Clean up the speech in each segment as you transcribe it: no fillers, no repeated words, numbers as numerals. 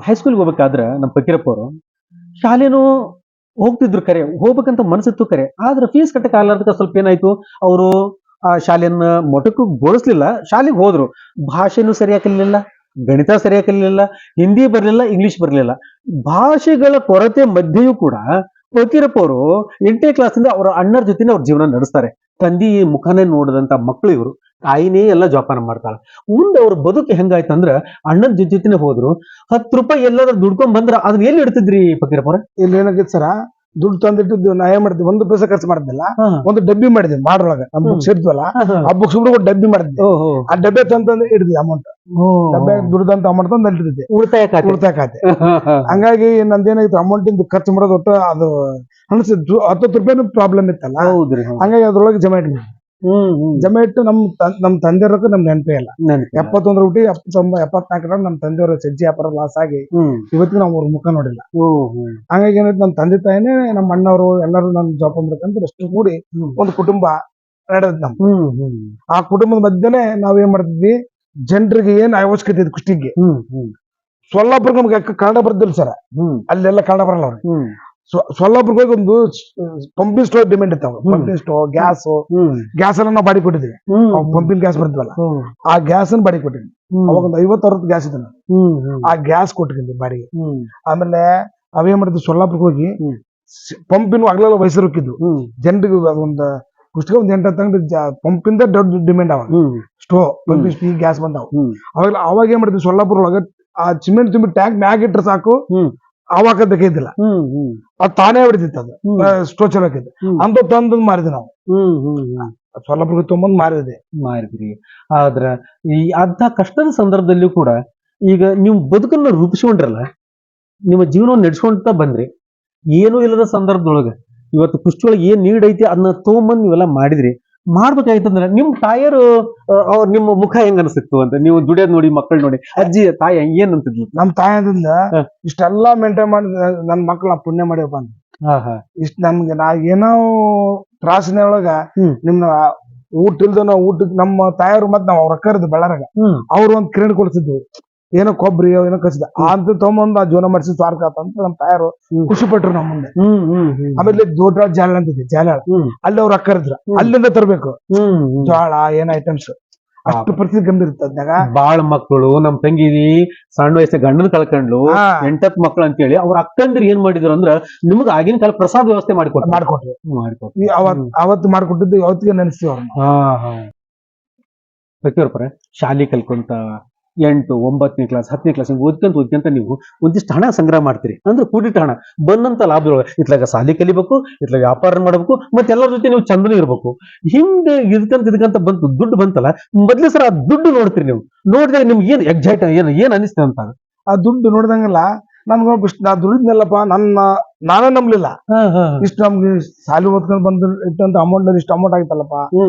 ಹೈಸ್ಕೂಲ್ಗೆ ಹೋಗ್ಬೇಕಾದ್ರೆ ನಮ್ಮ ಫಕೀರಪ್ಪ ಅವರು ಶಾಲೆನೂ ಹೋಗ್ತಿದ್ರು ಕರೆ, ಹೋಗ್ಬೇಕಂತ ಮನಸ್ಸಿತ್ತು ಕರೆ, ಆದ್ರೆ ಫೀಸ್ ಕಟ್ಟಕ್ಕೆ ಆಗ್ಲಾರ್ದಕ್ಕೆ ಸ್ವಲ್ಪ ಏನಾಯ್ತು, ಅವರು ಆ ಶಾಲೆಯನ್ನ ಮೊಟಕು ಗೊಳಿಸ್ಲಿಲ್ಲ. ಶಾಲೆಗೆ ಹೋದ್ರು, ಭಾಷೆನೂ ಸರಿಯಾಗಿ ಕಲಿಲಿಲ್ಲ, ಗಣಿತ ಸರಿಯಾಗಿ ಕಲಿಲಿಲ್ಲ, ಹಿಂದಿ ಬರಲಿಲ್ಲ, ಇಂಗ್ಲಿಷ್ ಬರಲಿಲ್ಲ. ಭಾಷೆಗಳ ಕೊರತೆ ಮಧ್ಯೆಯೂ ಕೂಡ ಫಕೀರಪ್ಪ ಅವರು 8ನೇ ಕ್ಲಾಸಿಂದ ಅವರ ಅಣ್ಣರ ಜೊತೆನೆ ಅವ್ರ ಜೀವನ ನಡೆಸ್ತಾರೆ. ತಂದಿ ಮುಖನೇ ನೋಡಿದಂತ ಮಕ್ಕಳು ಇವರು, ತಾಯಿನೇ ಎಲ್ಲ ಜೋಪಾನ ಮಾಡ್ತಾಳೆ. ಮುಂದೆ ಅವ್ರ ಬದುಕು ಹೆಂಗಾಯ್ತಂದ್ರ ಅಣ್ಣನ ಜೊತೆನೆ ಹೋದ್ರು. 10 ರೂಪಾಯಿ ಎಲ್ಲಾದ್ರೂ ದುಡ್ಕೊಂಡ್ ಬಂದ್ರ ಅದನ್ನ ಎಲ್ಲಿ ಇಡ್ತಿದ್ರಿ ಫಕೀರಪ್ಪ ಅವ್ರ? ಇಲ್ಲಿ ಏನಾಗಿತ್ತು ಸರ, ದುಡ್ಡು ತಂದಿಟ್ಟಿದ್ದು ನಾ ಏನ್ ಮಾಡ್ತೀವಿ, 1 ಪೈಸೆ ಖರ್ಚು ಮಾಡ್ತಿಲ್ಲ, ಒಂದು ಡಬ್ಬಿ ಮಾಡಿದ್ವಿ ಮಾಡ್ರೊಳಗ, ನಮ್ ಬುಕ್ಸ್ ಇರ್ತವಲ್ಲ ಆ ಬುಕ್ಸ್ ಡಬ್ಬಿ ಮಾಡಿದ್ವಿ. ಆ ಡಬ್ಬೆ ತಂತಂದ್ರೆ ಹಿಡಿದ್ವಿ ಅಮೌಂಟ್, ಡಬ್ಬೆ ದುಡ್ದಂತ ಅಮೌಂಟ್ ತಂದು ಇಟ್ಟಿದ್ದೆ ಉಳಿತಾಯ ಖಾತೆ. ಹಂಗಾಗಿ ನಂದೇನಾಗಿತ್ತು, ಅಮೌಂಟ್ ಇಂದ ಖರ್ಚು ಮಾಡೋದು ಒಟ್ಟು ಅದು ಅನ್ಸಿದ್ದು 10 ರೂಪಾಯಿ ಪ್ರಾಬ್ಲಮ್ ಇತ್ತಲ್ಲ. ಹಂಗಾಗಿ ಅದ್ರೊಳಗೆ ಜಮಾ ಇಟ್ಟು ನಮ್ ತಂದೆಯವ್ರಕ್ಕೂ ನಮ್ ನೆನಪೇ ಇಲ್ಲ. 71 ರೂಪಾಯಿ 74 ನಮ್ ತಂದೆಯವ್ರ ಸಜ್ಜಿ ವ್ಯಾಪಾರ ಲಾಸ್ ಆಗಿ ಇವತ್ತಿಗೆ ನಾವು ಅವ್ರ ಮುಖ ನೋಡಿಲ್ಲ. ಹಂಗಾಗಿ ಏನಾಯ್ತು, ನಮ್ ತಂದೆ ತಾಯಿನೇ ನಮ್ಮ ಅಣ್ಣವರು ಎಲ್ಲರೂ ನಮ್ ಜೋಪಾನ ಮಾಡ್ಕಂತ ಅಷ್ಟು ಕೂಡಿ ಒಂದು ಕುಟುಂಬ ನಡೆದ್ ನಮ್. ಆ ಕುಟುಂಬದ ಮಧ್ಯೆನೆ ನಾವ್ ಏನ್ ಮಾಡ್ತಿದ್ವಿ, ಜನರಿಗೆ ಏನ್ ಅವಶ್ಯಕತೆ ಇದೆ ಕುಷ್ಟಿಗೆ. ಸೊಲ್ಲಾಪುರ ನಮ್ಗೆ ಕನ್ನಡ ಬರ್ದಿಲ್ಲ ಸರ್, ಅಲ್ಲೆಲ್ಲ ಕನ್ನಡ ಬರಲ್ಲ ಅವ್ರಿಗೆ. ಸೊಲ್ಲಾಪುರ್ಗೆ ಹೋಗಿ ಒಂದು ಪಂಪಿಂಗ್ ಸ್ಟೋರ್ ಡಿಮ್ಯಾಂಡ್ ಇರ್ತಾವ, ಪಂಪಿಂಗ್ ಸ್ಟೋರ್ ಗ್ಯಾಸ್ ಎಲ್ಲ ನಾವು ಬಾಡಿ ಕೊಟ್ಟಿದ್ವಿ. ಪಂಪಿಂಗ್ ಗ್ಯಾಸ್ ಬರ್ತೀವಲ್ಲ ಆ ಗ್ಯಾಸ್ ಬಾಡಿ ಕೊಟ್ಟಿದ್ವಿ. ಅವಾಗ ಒಂದು 50-60 ಗ್ಯಾಸ್ ಇದೆ, ಆ ಗ್ಯಾಸ್ ಕೊಟ್ಟಿದ್ವಿ ಬಾಡಿಗೆ. ಆಮೇಲೆ ಅವೇನ್ ಮಾಡಿದ್ವಿ, ಸೊಲ್ಲಾಪುರ್ಗೆ ಹೋಗಿ ಪಂಪಿನ ಅಗಲೆಲ್ಲ ವಯಸ್ಸರು ಹೋಗಿದ್ವು ಜನರಿಗೆ. ಅದೊಂದು ಕುಷ್ಟಿಗೆ ಒಂದು 8 ತಂಗ ಪಂಪಿಂದ ದೊಡ್ಡ ಡಿಮ್ಯಾಂಡ್ ಅವ ಪಂಪಿಂಗ್ ಗ್ಯಾಸ್ ಬಂದಾವ. ಅವಾಗ ಏನ್ ಮಾಡಿದ್ವಿ, ಸೊಲ್ಲಾಪುರ ಒಳಗ ಆ ಸಿಮೆಂಟ್ ತುಂಬಿ ಟ್ಯಾಂಕ್ ಮ್ಯಾಗ ಇಟ್ರೆ ಸಾಕು, ಅವಾಗ ಬೇಕಿದ್ದಿಲ್ಲ, ಅದ್ ತಾನೇ ಹೊಡಿತಿತ್ತು. ಅದು ಸ್ಟೋ ಚಲೋ ಆಕೈತಿ ಅಂತ ತಂದು ಮಾರಿದ್ವಿ ನಾವು. ಸೊಲ್ಲಾಪುರ ತೊಂಬಂದ್ ಮಾರಿದ್ರಿ. ಆದ್ರ ಈ ಅಂತ ಕಷ್ಟದ ಸಂದರ್ಭದಲ್ಲಿಯೂ ಕೂಡ ಈಗ ನೀವು ಬದುಕನ್ನ ರೂಪಿಸ್ಕೊಂಡ್ರಲ್ಲ, ನಿಮ್ಮ ಜೀವನವನ್ನು ನಡೆಸ್ಕೊಂತ ಬಂದ್ರಿ. ಏನೂ ಇಲ್ಲದ ಸಂದರ್ಭದೊಳಗ ಇವತ್ತು ಕುಷ್ಟಿಯೊಳಗೆ ಏನ್ ನೀಡ್ ಐತಿ ಅದನ್ನ ತೊಗೊಂಬಂದ್ ನೀವೆಲ್ಲ ಮಾಡಿದ್ರಿ. ಮಾಡ್ಬೇಕಾಯ್ತಂದ್ರ ನಿಮ್ ತಾಯರು ನಿಮ್ಮ ಮುಖ ಹೆಂಗ ಅನ್ಸಿತ್ತು ಅಂತ, ನೀವು ದುಡಿಯೋದ್ ನೋಡಿ, ಮಕ್ಕಳು ನೋಡಿ, ಅಜ್ಜಿ ತಾಯಿ ಏನ್ ಅಂತಿದ್ಲು? ನಮ್ ತಾಯದಿಂದ ಇಷ್ಟೆಲ್ಲಾ ಮೇಂಟೈನ್ ಮಾಡಿ ನನ್ ಮಕ್ಳು ಪುಣ್ಯ ಮಾಡ್ಯಪ್ಪ ಅಂತ. ಇಷ್ಟ ನಮ್ಗೆ ನಾ ಏನೋ ತ್ರಾಸಿನ ಒಳಗ ನಿಮ್ನ ಊಟ ಇಲ್ದ ನಾವು ಊಟಕ್ಕೆ ನಮ್ಮ ತಾಯರು ಮತ್ ನಾವ್ ಅವ್ರ ಅಕ್ಕರ್ದು ಬೆಳರಾಗ ಅವ್ರು ಒಂದ್ ಕಿರಣ್ ಕೊಡ್ತಿದ್ವಿ, ಏನೋ ಕೊಬ್ಬರಿ ಏನೋ ಕಸಿದ ಅಂತ ತಗೊಂಬಂದ್ ಆ ಜೀವನ ಮಾಡಿಸಿ ಸ್ವಾರ್ಥ ಅಂತ ನಮ್ ತಾಯರು ಖುಷಿ ಪಟ್ರು ನಮ್ಮ ಮುಂದೆ. ಆಮೇಲೆ ದೊಡ್ಡ ಜಾಲ ಅಂತಿದ್ದೆ, ಜಾಲ ಅಲ್ಲಿ ಅವ್ರು ಅಕ್ಕರಿದ್ರು, ಅಲ್ಲಿಂದ ತರ್ಬೇಕು ಜೋಳ ಏನ್ ಐಟಮ್ಸ್. ಅಷ್ಟು ಪರಿಸ್ಥಿತಿ ಗಂಭೀರ ಇರ್ತದಾಗ ಬಾಳ ಮಕ್ಕಳು. ನಮ್ ತಂಗಿ ಸಣ್ಣ ವಯಸ್ಸ ಗಂಡನ ಕಳ್ಕೊಂಡ್ಲು, 8 ಮಕ್ಳು ಅಂತೇಳಿ ಅವ್ರ ಅಕ್ಕಂದ್ರೆ ಏನ್ ಮಾಡಿದ್ರು ಅಂದ್ರ ನಿಮ್ಗೆ ಆಗಿನ ಕಾಲ ಪ್ರಸಾದ ವ್ಯವಸ್ಥೆ ಮಾಡ್ಕೊಟ್ರು. ಅವತ್ತು ಮಾಡ್ಕೊಟ್ಟಿದ್ದು ಯಾವತ್ತಿಗೆ ನೆನೆಸ್ತೀವಿ ಅವ್ರನ್ನ. ಫಕೀರಪ್ಪರೆ, ಶಾಲೆ ಕಲ್ಕೊಂತ 8, 9ನೇ ಕ್ಲಾಸ್ 10ನೇ ಕ್ಲಾಸ್ ಓದ್ಕೊಂತ ನೀವು ಒಂದಿಷ್ಟು ಹಣ ಸಂಗ್ರಹ ಮಾಡ್ತೀರಿ. ಅಂದ್ರೆ ಕೂಡಿಟ್ಟ ಹಣ ಬಂದಂತ ಲಾಭದೊಳಗೆ ಇತ್ಲಾಗ ಸಾಲಿ ಕಲಿಬೇಕು, ಇತ್ಲಾಗ ವ್ಯಾಪಾರ ಮಾಡ್ಬೇಕು, ಮತ್ತೆ ಎಲ್ಲರ ಜೊತೆ ನೀವು ಚಂದನೂ ಇರ್ಬೇಕು. ಹಿಂಗೆ ಇದಕ್ಕಂತ ಬಂತು ದುಡ್ಡು ಬಂತಲ್ಲ, ಮೊದ್ಲೇ ಸರ್ ಆ ದುಡ್ಡು ನೋಡ್ತೀರಿ. ನೀವು ನೋಡಿದಾಗ ನಿಮ್ಗೆ ಏನ್ ಎಕ್ಸೈಟ್ ಏನ್ ಅನಿಸ್ತದೆ ಅಂತ? ಆ ದುಡ್ಡು ನೋಡಿದಂಗಲ್ಲ ನನ್ಗ ನಾ ದುಡಿದ್ನಲ್ಲಪ್ಪ, ನಾನೇ ನಂಬ್ಲಿಲ್ಲ. ಇಷ್ಟು ನಮ್ಗೆ ಸಾಲಿ ಓದ್ಕೊಂಡ್ ಬಂದ್ ಇಟ್ಟಂತ ಅಮೌಂಟ್ ಇಷ್ಟು ಅಮೌಂಟ್ ಆಗಿತ್ತಲ್ಲಪ್ಪ,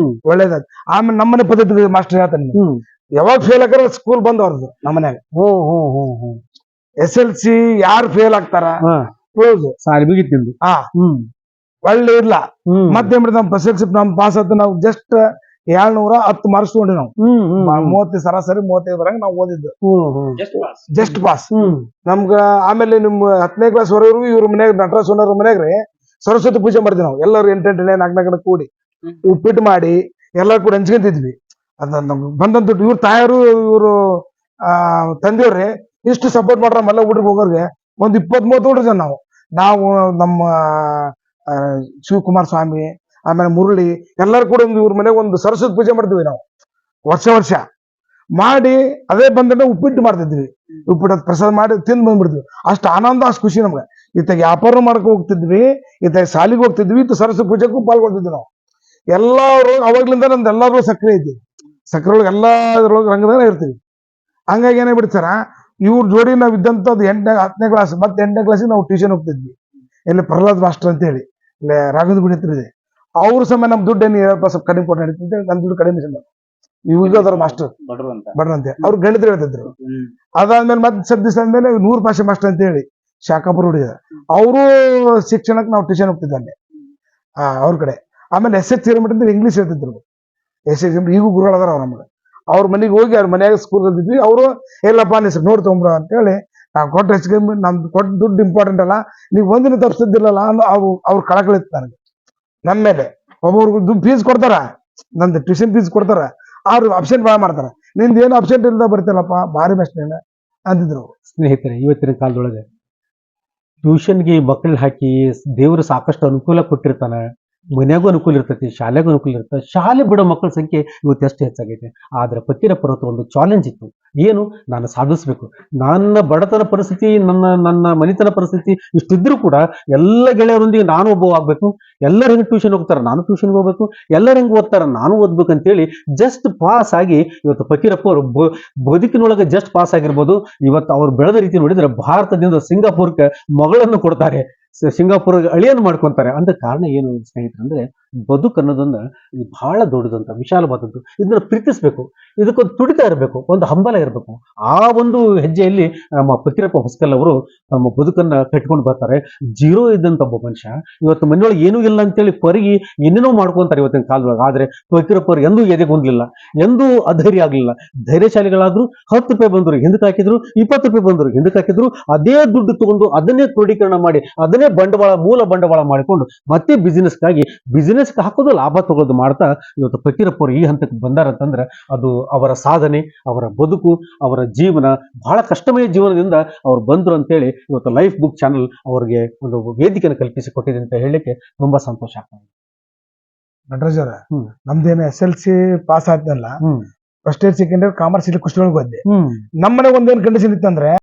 ಒಳ್ಳೇದಾಯ್ತು. ಆಮೇಲೆ ನಮ್ಮನೆ ಪದ್ಧತಿ ಮಾಸ್ಟರ್ ಹೇಳ್ತಾನೆ, ಯಾವಾಗ ಫೇಲ್ ಆಗಾರ ಸ್ಕೂಲ್ ಬಂದ್ ಅವ್ರದ್ದು ನಮ್ಮನ್ಯಾಗ. SLC ಯಾರು ಫೇಲ್ ಆಗ್ತಾರ ಕ್ಲೋಸ್ ಸಾಲಿ ಮುಗಿತಿಂದು ಒಳ್ಳೆ ಇಲ್ಲ. ಮತ್ತೆ ನಮ್ SLC ನಮ್ ಪಾಸ್ ಆಯ್ತು. ನಾವು ಜಸ್ಟ್ 710 ಮಾರ್ಕ್ಸ್ ತಗೊಂಡಿ ನಾವು. 30 ಸರಾಸರಿ 35 ಬರಂಗ ನಾವು ಓದಿದ್ದು, ಜಸ್ಟ್ ಪಾಸ್ ನಮ್ಗ. ಆಮೇಲೆ ನಿಮ್ 10ನೇ ಕ್ಲಾಸ್ ವರೆಗೂ ಇವ್ರ ಮನ್ಯಾಗ ನಟರಾಜ್ ಮನ್ಯಾಗ್ರಿ ಸರಸ್ವತಿ ಪೂಜೆ ಮಾಡ್ತೀವಿ ನಾವು. ಎಲ್ಲರೂ 8 4 ಕೂಡಿ ಉಪ್ಪಿಟ್ಟು ಮಾಡಿ ಎಲ್ಲರೂ ಕೂಡ ಹಂಚ್ಕೊಂತಿದ್ವಿ. ಅದ ನಮ್ಗೆ ಬಂದಂತ ದುಡ್ಡು ಇವ್ರ ತಾಯರು ಇವ್ರು ತಂದೆಯವ್ರಿ ಇಷ್ಟು ಸಪೋರ್ಟ್ ಮಾಡ್ರ ಮಲ್ಲ ಊರಿಗೆ ಹೋಗೋರ್ಗೆ ಒಂದ್ 20-30 ಜನ ನಾವು ನಮ್ಮ ಶಿವಕುಮಾರ ಸ್ವಾಮಿ ಆಮೇಲೆ ಮುರಳಿ ಎಲ್ಲರೂ ಕೂಡ ಇವ್ರ ಮನೆಗೆ ಒಂದು ಸರಸ್ವತಿ ಪೂಜೆ ಮಾಡ್ತೀವಿ ನಾವು ವರ್ಷ ಮಾಡಿ. ಅದೇ ಬಂದ್ರೆ ಉಪ್ಪಿಟ್ಟು ಮಾಡ್ತಿದ್ವಿ, ಉಪ್ಪಿಟ್ಟು ಪ್ರಸಾದ ಮಾಡಿ ತಿಂದು ಬಂದ್ಬಿಡ್ತೀವಿ. ಅಷ್ಟು ಆನಂದ, ಅಷ್ಟು ಖುಷಿ ನಮ್ಗೆ. ಇತ್ತಾಗ ವ್ಯಾಪಾರ ಮಾಡಕ್ ಹೋಗ್ತಿದ್ವಿ, ಇತ್ತಾಗ ಶಾಲಿಗೆ ಹೋಗ್ತಿದ್ವಿ, ಇತ್ತು ಸರಸ್ವತಿ ಪೂಜೆಗೂ ಪಾಲ್ಗೊಳ್ತಿದ್ವಿ ನಾವು. ಎಲ್ಲರೂ ಅವಾಗ್ಲಿಂದ ನಮ್ದು ಎಲ್ಲರೂ ಸಕ್ರೆ ಐತಿ, ಸಕ್ರೆ ಒಳಗೆ ಎಲ್ಲದ್ರೊಳಗೆ ರಂಗದಾಗ ಇರ್ತೀವಿ. ಹಂಗಾಗಿ ಏನಾಗ್ಬಿಡ್ತಾರ ಇವ್ರ ಜೋಡಿ ನಾವ್ ಇದ್ದಂಥದ್ದು 10ನೇ ಕ್ಲಾಸ್ ಮತ್ತೆ 8ನೇ ಕ್ಲಾಸಿಗೆ ನಾವು ಟ್ಯೂಷನ್ ಹೋಗ್ತಿದ್ವಿ. ಇಲ್ಲಿ ಪ್ರಹ್ಲಾದ್ ಮಾಸ್ಟರ್ ಅಂತ ಹೇಳಿ ಇಲ್ಲಿ ರಾಘವೇಂದ್ರ ಗುಡಿ ಹತ್ರ ಇದೆ. ಅವ್ರ ಸಮಯ ನಮ್ ದುಡ್ಡು ಏನು ಸ್ವಲ್ಪ ಕಡಿಮೆ ಕೊಟ್ಟು ನಡೀತಿದ್ದೆ, ನಮ್ ದುಡ್ಡು ಕಡಿಮೆ ಇವಾಗ ಅದ್ರ ಮಾಸ್ಟರ್ ಬಡ್ರ ಅಂತ ಅವ್ರು ಗಣಿತ ಹೇಳ್ತಿದ್ರು. ಅದಾದ್ಮೇಲೆ ಮತ್ತೆ ಸ್ವಲ್ಪ ದಿವಸ ಆದ್ಮೇಲೆ 100 ಭಾಷೆ ಮಾಸ್ಟರ್ ಅಂತ ಹೇಳಿ ಶಾಖಾಪುರ ಹುಡುಗ, ಅವರು ಶಿಕ್ಷಣಕ್ಕೆ ನಾವು ಟ್ಯೂಷನ್ ಹೋಗ್ತಿದ್ದೆ ಅಲ್ಲಿ ಅವ್ರ ಕಡೆ. ಆಮೇಲೆ SH ಹಿರೇಮಠ ಇಂಗ್ಲೀಷ್ ಹೇಳ್ತಿದ್ರು. SH ಈಗೂ ಗುರುಗಳದಾರ ಅವ್ರ ನಮ್ಗೆ. ಅವ್ರ ಮನೆಗೆ ಹೋಗಿ ಅವ್ರ ಮನ್ಯಾಗ ಸ್ಕೂಲ್ ಕಲ್ತಿದ್ವಿ. ಅವರು ಎಲ್ಲಪ್ಪ ನಿಸ್ ನೋಡಿ ತೊಂಬ್ರ ಅಂತ ಹೇಳಿ ನಾವ್ ಕೊಟ್ಟು ಹೆಚ್ಚು ಕಮ್ಮಿ ನಮ್ದು ಕೊಟ್ಟು ದುಡ್ಡು ಇಂಪಾರ್ಟೆಂಟ್ ಅಲ್ಲ, ನೀವು ಒಂದಿನ ತಪ್ಪಿಸ್ತಿದ್ದಿಲ್ಲಲ್ಲ ಅಂದ್ರೆ ಅವ್ರು ಕಳಕಳಿತ್ತು ನನಗೆ ನಮ್ಮ ಮೇಲೆ. ಒಬ್ಬೊಬ್ರಿಗೆ ದುಡ್ಡು ಫೀಸ್ ಕೊಡ್ತಾರ, ನಂದು ಟ್ಯೂಷನ್ ಫೀಸ್ ಕೊಡ್ತಾರ, ಅವ್ರು ಅಬ್ಸೆಂಟ್ ಭಾಳ ಮಾಡ್ತಾರ. ನಿಂದ ಏನು ಅಬ್ಸೆಂಟ್ ಇಲ್ದ ಬರ್ತಿಲ್ಲಪ್ಪ, ಭಾರಿ ಬೆಸ್ಟ್ ನೀನು ಅಂತಿದ್ರು. ಸ್ನೇಹಿತರೆ, ಇವತ್ತಿನ ಕಾಲದೊಳಗೆ ಟ್ಯೂಷನ್ಗೆ ಮಕ್ಕಳು ಹಾಕಿ ದೇವರು ಸಾಕಷ್ಟು ಅನುಕೂಲ ಕೊಟ್ಟಿರ್ತಾನೆ. ಮನ್ಯಾಗೂ ಅನುಕೂಲ ಇರ್ತೈತಿ, ಶಾಲೆಗೂ ಅನುಕೂಲ ಇರ್ತದೆ. ಶಾಲೆ ಬಿಡೋ ಮಕ್ಕಳ ಸಂಖ್ಯೆ ಇವತ್ತು ಎಷ್ಟು ಹೆಚ್ಚಾಗೈತೆ. ಆದ್ರೆ ಫಕೀರ ಪರ್ವತ ಒಂದು ಚಾಲೆಂಜ್ ಇತ್ತು. ಏನು, ನಾನು ಸಾಧಿಸ್ಬೇಕು. ನನ್ನ ಬಡತನ ಪರಿಸ್ಥಿತಿ, ನನ್ನ ಮನಿತನ ಪರಿಸ್ಥಿತಿ ಇಷ್ಟಿದ್ರು ಕೂಡ ಎಲ್ಲ ಗೆಳೆಯರೊಂದಿಗೆ ನಾನು ಒಬ್ಬ ಆಗ್ಬೇಕು. ಎಲ್ಲರೂ ಹೆಂಗೆ ಟ್ಯೂಷನ್ ಹೋಗ್ತಾರೆ, ನಾನು ಟ್ಯೂಷನ್ಗೆ ಹೋಗ್ಬೇಕು. ಎಲ್ಲರೂ ಹೆಂಗೆ ಓದ್ತಾರೆ, ನಾನು ಓದ್ಬೇಕು ಅಂತೇಳಿ ಜಸ್ಟ್ ಪಾಸ್ ಆಗಿ ಇವತ್ತು ಫಕೀರಪ್ಪ ಅವರು ಬದುಕಿನೊಳಗೆ ಜಸ್ಟ್ ಪಾಸ್ ಆಗಿರ್ಬೋದು. ಇವತ್ತು ಅವ್ರು ಬೆಳೆದ ರೀತಿ ನೋಡಿದ್ರೆ ಭಾರತದಿಂದ ಸಿಂಗಾಪುರ್ಗೆ ಮಗಳನ್ನು ಕೊಡ್ತಾರೆ, ಸಿಂಗಾಪುರ್ ಅಳಿಯನ್ನು ಮಾಡ್ಕೊಂತಾರೆ. ಅಂದ ಕಾರಣ ಏನು ಸ್ನೇಹಿತರಂದ್ರೆ, ಬದುಕು ಅನ್ನೋದನ್ನ ಇದು ಬಹಳ ದೊಡ್ಡದಂತ, ವಿಶಾಲವಾದದ್ದು. ಇದನ್ನ ಪ್ರೀತಿಸ್ಬೇಕು, ಇದಕ್ಕೊಂದು ತುಡಿತ ಇರಬೇಕು, ಒಂದು ಹಂಬಲ ಇರಬೇಕು. ಆ ಒಂದು ಹೆಜ್ಜೆಯಲ್ಲಿ ನಮ್ಮ ಫಕೀರಪ್ಪ ಹೊಸಕಲ್ ಅವರು ತಮ್ಮ ಬದುಕನ್ನ ಕಟ್ಕೊಂಡು ಬರ್ತಾರೆ. ಜೀರೋ ಇದ್ದಂತ ಒಬ್ಬ ಮನುಷ್ಯ ಇವತ್ತು ಮನೆಯೊಳಗೆ ಏನೂ ಇಲ್ಲ ಅಂತೇಳಿ ಕೊರಗಿ ಏನೇನೋ ಮಾಡ್ಕೊಂತಾರೆ ಇವತ್ತಿನ ಕಾಲದೊಳಗೆ. ಆದ್ರೆ ಫಕೀರಪ್ಪ ಅವರು ಎಂದೂ ಎದೆಗೊಂಡ್ಲಿಲ್ಲ, ಎಂದೂ ಅಧೈರ್ಯ ಆಗ್ಲಿಲ್ಲ. ಧೈರ್ಯಶಾಲಿಗಳಾದ್ರು. 10 ರೂಪಾಯಿ ಬಂದ್ರು ಹಿಂದಕ್ಕೆ ಹಾಕಿದ್ರು, 20 ರೂಪಾಯಿ ಬಂದ್ರು ಹಿಂದಕ್ಕೆ ಹಾಕಿದ್ರು. ಅದೇ ದುಡ್ಡು ತಗೊಂಡು ಅದನ್ನೇ ಕ್ರೋಢೀಕರಣ ಮಾಡಿ ಅದನ್ನೇ ಮೂಲ ಬಂಡವಾಳ ಮಾಡಿಕೊಂಡು ಮತ್ತೆ ಬಿಸಿನೆಸ್ಗೆ ಹಾಕೋದು, ಲಾಭ ತಗೊಳ್ಳೋದು ಮಾಡ್ತಾ ಇವತ್ತು ಫಕೀರಪ್ಪ ಅವರು ಈ ಹಂತಕ್ಕೆ ಬಂದಾರಂತಂದ್ರೆ ಅದು ಅವರ ಸಾಧನೆ, ಅವರ ಬದುಕು, ಅವರ ಜೀವನ ಬಹಳ ಕಷ್ಟಮಯ ಜೀವನದಿಂದ ಅವ್ರು ಬಂದ್ರು ಅಂತೇಳಿ ಇವತ್ತು ಲೈಫ್ ಬುಕ್ ಚಾನಲ್ ಅವ್ರಿಗೆ ಒಂದು ವೇದಿಕೆಯನ್ನು ಕಲ್ಪಿಸಿ ಕೊಟ್ಟಿದೆ ಅಂತ ಹೇಳಲಿಕ್ಕೆ ತುಂಬಾ ಸಂತೋಷ ಆಗ್ತದೆ. ನಟರಾಜ್ ಅವರ, ನಮ್ದೇನು SLC ಪಾಸ್ ಆದ್ನಲ್ಲ, first year second year commerce ಇಲ್ಲಿ ಕುಷ್ಟೊಳಗೆ ಹೋದೆ. ನಮ್ಮನೆ ಒಂದೇನು ಕಂಡೀಷನ್ ಇತ್ತಂದ್ರೆ